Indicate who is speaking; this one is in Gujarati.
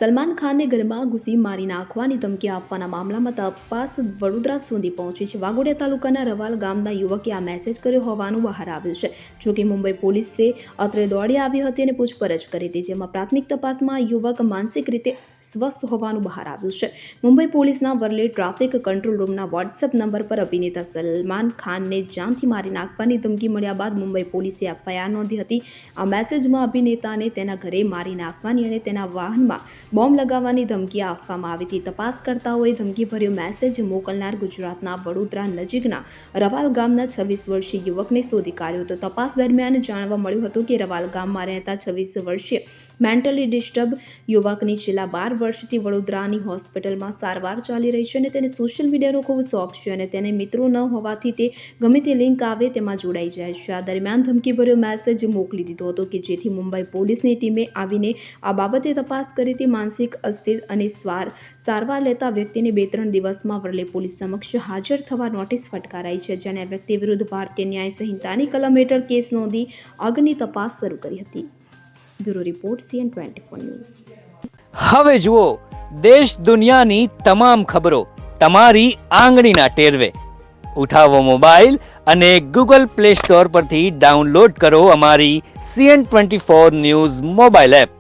Speaker 1: સલમાન ખાનને ઘરમાં ઘૂસી મારી નાખવાની ધમકી આપવાના મામલામાં તપાસ વડોદરા સુધી પહોંચી છે. વાઘોડિયા તાલુકાના રવાલ ગામના યુવકે આ મેસેજ કર્યો હોવાનું બહાર આવ્યું છે. જોકે મુંબઈ પોલીસે અત્રે દોડી આવી હતી અને પૂછપરછ કરી હતી, જેમાં પ્રાથમિક તપાસમાં આ યુવક માનસિક રીતે સ્વસ્થ હોવાનું બહાર આવ્યું છે. મુંબઈ પોલીસના વરલી ટ્રાફિક કંટ્રોલ રૂમના વોટ્સએપ નંબર પર અભિનેતા સલમાન ખાનને જાનથી મારી નાખવાની ધમકી મળ્યા બાદ મુંબઈ પોલીસે એફઆઈઆર નોંધી હતી. આ મેસેજમાં અભિનેતાને તેના ઘરે મારી નાખવાની અને તેના વાહનમાં બોમ્બ લગાવવાની ધમકી આપવામાં આવી હતી. તપાસકર્તાઓએ ધમકીભર્યો મેસેજ મોકલનાર ગુજરાતના વડોદરા નજીકના રવાલ ગામના 26 વર્ષીય યુવકને શોધી કાઢ્યો હતો. તપાસ દરમિયાન જાણવા મળ્યું હતું કે રવાલ ગામમાં રહેતા 26 વર્ષીય મેન્ટલી ડિસ્ટર્બ યુવકની છેલ્લા 12 વર્ષથી વડોદરાની હોસ્પિટલમાં સારવાર ચાલી રહી છે અને તેને સોશિયલ મીડિયાનો ખૂબ શોખ છે અને તેને મિત્રો ન હોવાથી તે ગમે તે લિંક આવે તેમાં જોડાઈ જાય છે. આ દરમિયાન ધમકીભર્યો મેસેજ મોકલી દીધો હતો કે જેથી મુંબઈ પોલીસની ટીમે આવીને આ બાબતે તપાસ કરી હતી. માનસિક અસ્થિર અને સારવાર લેતા વ્યક્તિને 2-3 દિવસમાં વરલી પોલીસ સમક્ષ હાજર થવા નોટિસ ફટકારાઈ છે, જેને આ વ્યક્તિ વિરુદ્ધ ભારતીય ન્યાય સંહિતાની કલમ હેઠળ કેસ નોંધી આગળની તપાસ શરૂ કરી હતી. Bureau report CN24 news.
Speaker 2: હવે જુઓ દેશ દુનિયાની તમામ ખબરો તમારી આંગળીના ટેરવે. ઉઠાવો મોબાઈલ અને Google Play Store પરથી ડાઉનલોડ કરો અમારી CN24 ન્યૂઝ મોબાઈલ એપ.